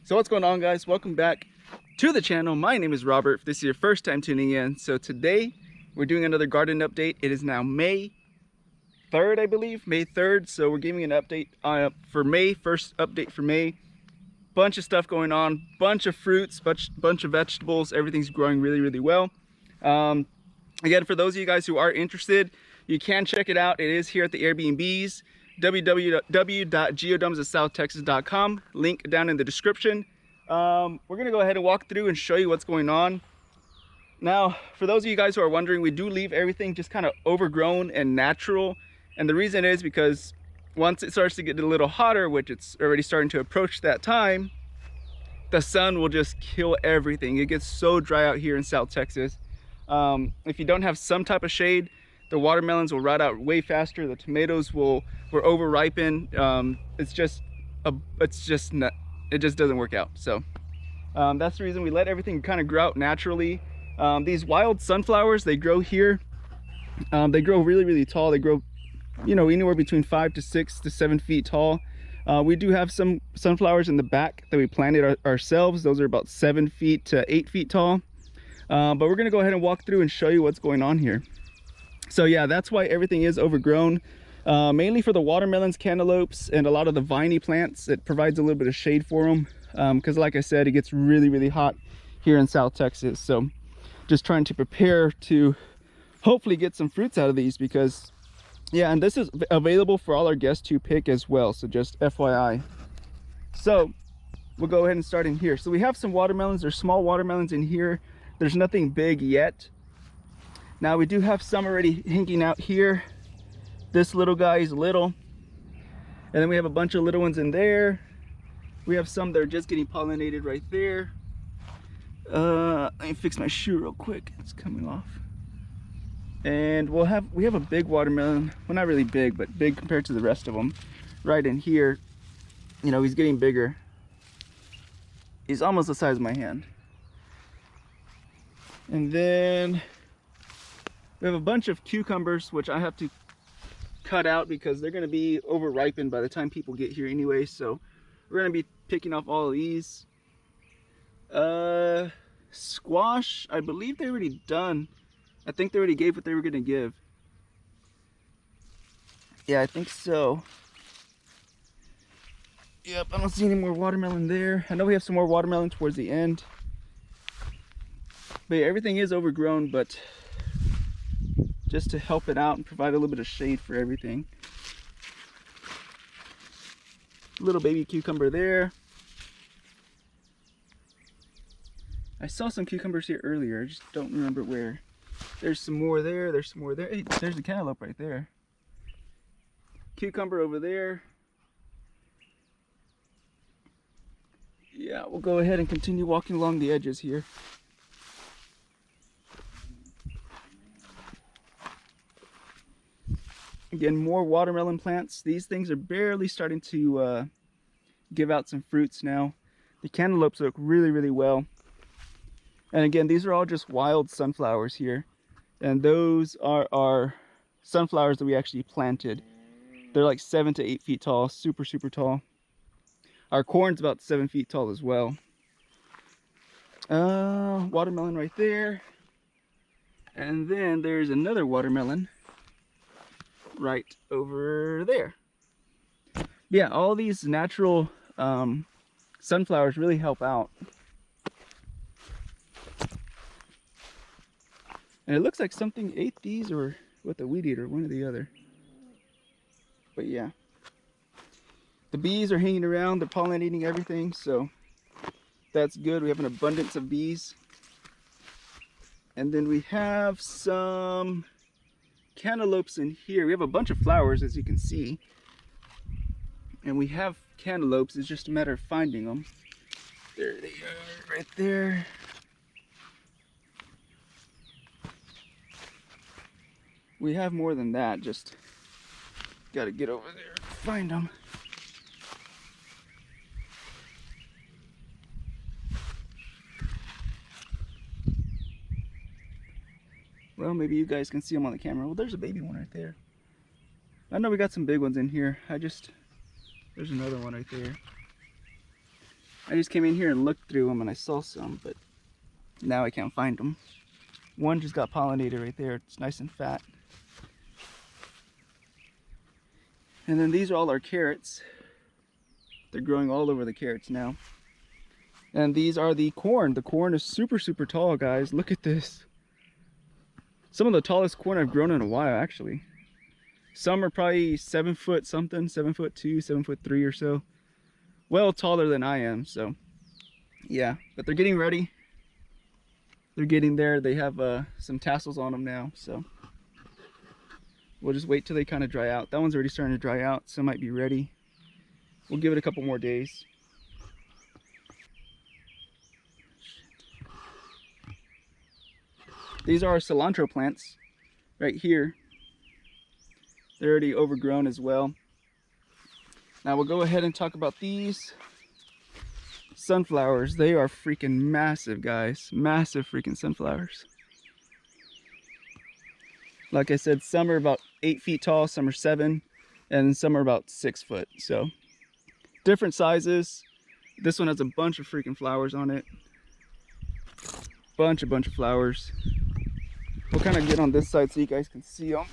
So what's going on, guys? Welcome back to the channel. My name is Robert. If this is your first time tuning in, so today we're doing another garden update. It is now May 3rd, I believe, May 3rd. So we're giving an update for May, first update for May. Bunch of stuff going on, bunch of fruits, bunch of vegetables. Everything's growing really well. Again, for those of you guys who are interested, you can check it out. It is here at the Airbnbs. www.geodomesofsouthtexas.com. Link down in the description. We're gonna go ahead and walk through and show you what's going on. Now, for those of you guys who are wondering, we do leave everything just kind of overgrown and natural, and the reason is because once it starts to get a little hotter, which it's already starting to approach that time, the sun will just kill everything. It gets so dry out here in South Texas. If you don't have some type of shade, the watermelons will rot out way faster. The tomatoes will over ripen. It just doesn't work out. So that's the reason we let everything kind of grow out naturally. These wild sunflowers, they grow here. They grow really tall. They grow, you know, anywhere between 5 to 6 to 7 feet tall. We do have some sunflowers in the back that we planted ourselves. Those are about 7 feet to 8 feet tall. But we're gonna go ahead and walk through and show you what's going on here. So yeah, that's why everything is overgrown. Mainly for the watermelons, cantaloupes, and a lot of the viney plants. It provides a little bit of shade for them. Because like I said, it gets really hot here in South Texas. So just trying to prepare to hopefully get some fruits out of these, because yeah, and this is available for all our guests to pick as well. So just FYI. So we'll go ahead and start in here. So we have some watermelons. There's small watermelons in here. There's nothing big yet. Now we do have some already hanging out here. This little guy is little. And then we have a bunch of little ones in there. We have some that are just getting pollinated right there. Let me fix my shoe real quick. It's coming off. And we have a big watermelon. Well, not really big, but big compared to the rest of them. Right in here. You know, he's getting bigger. He's almost the size of my hand. And then we have a bunch of cucumbers, which I have to cut out because they're going to be over ripened by the time people get here anyway. So we're going to be picking off all of these. Squash, I believe they're already done. I think they already gave what they were going to give. Yeah, I think so. Yep, I don't see any more watermelon there. I know we have some more watermelon towards the end. But yeah, everything is overgrown, but just to help it out and provide a little bit of shade for everything. Little baby cucumber there. I saw some cucumbers here earlier, I just don't remember where. There's some more there, there's some more there. Hey, there's a cantaloupe right there. Cucumber over there. Yeah, we'll go ahead and continue walking along the edges here. Again, more watermelon plants. These things are barely starting to give out some fruits now. The cantaloupes look really well. And again, these are all just wild sunflowers here. And those are our sunflowers that we actually planted. They're like 7 to 8 feet tall, super tall. Our corn's about 7 feet tall as well. Watermelon right there. And then there's another watermelon right over there. Yeah, all these natural sunflowers really help out. And it looks like something ate these, or with the weed eater, one or the other. But yeah, the bees are hanging around, they're pollinating everything, so that's good. We have an abundance of bees. And then we have some cantaloupes in here. We have a bunch of flowers, as you can see, and we have cantaloupes. It's just a matter of finding them. There they are, right there. We have more than that, just gotta get over there and find them. Well, maybe you guys can see them on the camera. Well, there's a baby one right there. I know we got some big ones in here. There's another one right there. I just came in here and looked through them and I saw some, but now I can't find them. One just got pollinated right there. It's nice and fat. And then these are all our carrots. They're growing all over the carrots now. And these are the corn. The corn is super, super tall, guys. Look at this. Some of the tallest corn I've grown in a while, actually. Some are probably 7 foot something, 7'2", 7'3" or so. Well, taller than I am, so yeah. But they're getting ready. They're getting there. They have some tassels on them now, so we'll just wait till they kind of dry out. That one's already starting to dry out, so it might be ready. We'll give it a couple more days. These are our cilantro plants right here. They're already overgrown as well. Now we'll go ahead and talk about these sunflowers. They are freaking massive, guys. Massive freaking sunflowers. Like I said, some are about 8 feet tall, some are 7, and some are about 6 foot. So different sizes. This one has a bunch of freaking flowers on it. Bunch of flowers. We'll kind of get on this side so you guys can see them.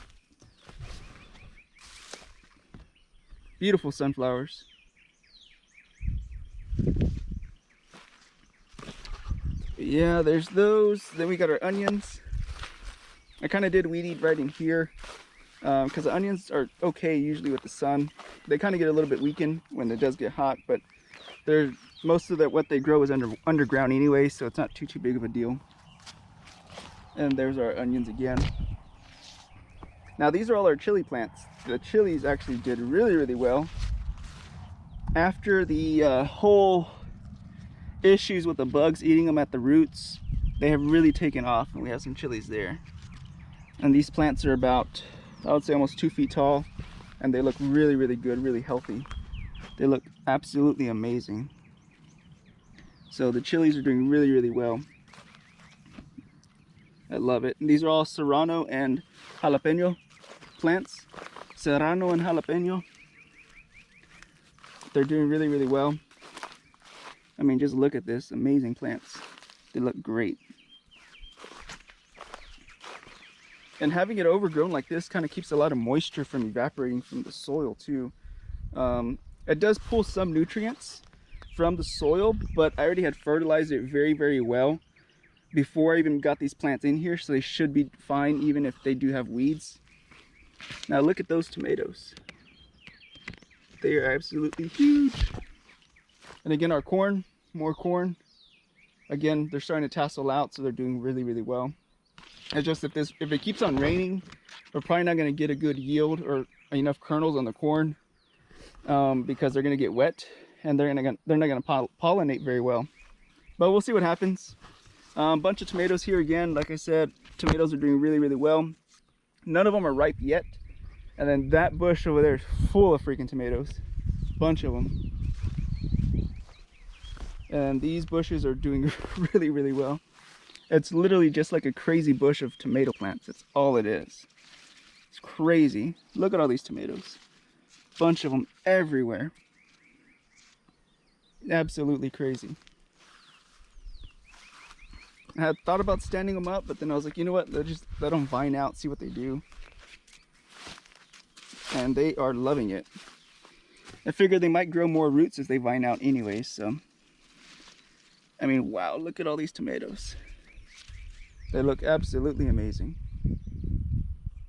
Beautiful sunflowers. Yeah, there's those. Then we got our onions. I kind of did weed eat right in here because the onions are okay usually with the sun. They kind of get a little bit weakened when it does get hot, but they're most of what they grow is underground anyway, so it's not too big of a deal. And there's our onions again. Now these are all our chili plants. The chilies actually did really well. After the whole issues with the bugs eating them at the roots, they have really taken off, and we have some chilies there. And these plants are about, I would say, almost 2 feet tall, and they look really good, really healthy. They look absolutely amazing. So the chilies are doing really well. I love it. And these are all serrano and jalapeno plants. Serrano and jalapeno. They're doing really well. I mean, just look at this. Amazing plants. They look great. And having it overgrown like this kind of keeps a lot of moisture from evaporating from the soil too. It does pull some nutrients from the soil, but I already had fertilized it very well before I even got these plants in here, so they should be fine even if they do have weeds. Now look at those tomatoes. They are absolutely huge. And again, our corn, more corn. Again, they're starting to tassel out, so they're doing really well. It's just if it keeps on raining, we're probably not going to get a good yield or enough kernels on the corn because they're going to get wet and they're not going to pollinate very well. But we'll see what happens. Bunch of tomatoes here again. Like I said, tomatoes are doing really well. None of them are ripe yet. And then that bush over there is full of freaking tomatoes. Bunch of them. And these bushes are doing really well. It's literally just like a crazy bush of tomato plants. That's all it is. It's crazy. Look at all these tomatoes. Bunch of them everywhere. Absolutely crazy. I had thought about standing them up, but then I was like, you know what? Just let them vine out, see what they do. And they are loving it. I figured they might grow more roots as they vine out anyway, so. I mean, wow, look at all these tomatoes. They look absolutely amazing.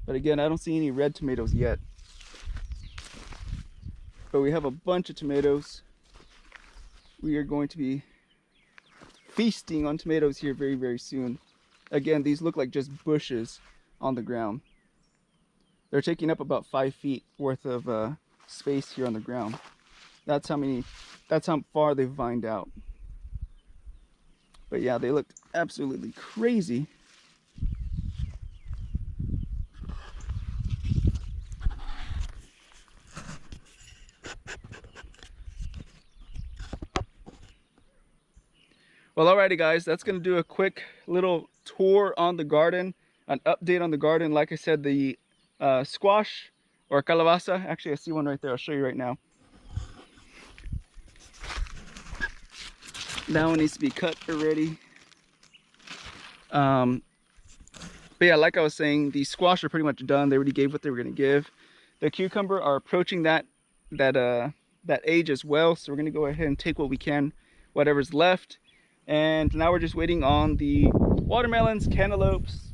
But again, I don't see any red tomatoes yet. But we have a bunch of tomatoes. We are going to be feasting on tomatoes here very soon. Again, these look like just bushes on the ground. They're taking up about 5 feet worth of space here on the ground. That's how far they've vined out. But yeah, they look absolutely crazy. Well, alrighty guys, that's gonna do a quick little tour on the garden, an update on the garden. Like I said, the squash or calabaza, actually I see one right there, I'll show you right now. That one needs to be cut already. But yeah, like I was saying, the squash are pretty much done. They already gave what they were gonna give. The cucumber are approaching that age as well. So we're gonna go ahead and take what we can, whatever's left. And now we're just waiting on the watermelons, cantaloupes,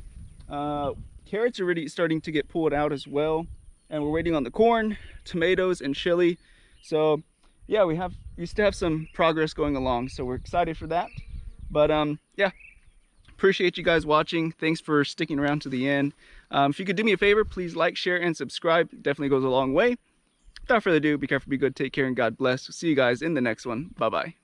carrots are already starting to get pulled out as well. And we're waiting on the corn, tomatoes, and chili. So yeah, we still have some progress going along. So we're excited for that. But yeah, appreciate you guys watching. Thanks for sticking around to the end. If you could do me a favor, please like, share, and subscribe. It definitely goes a long way. Without further ado, be careful, be good, take care, and God bless. See you guys in the next one. Bye-bye.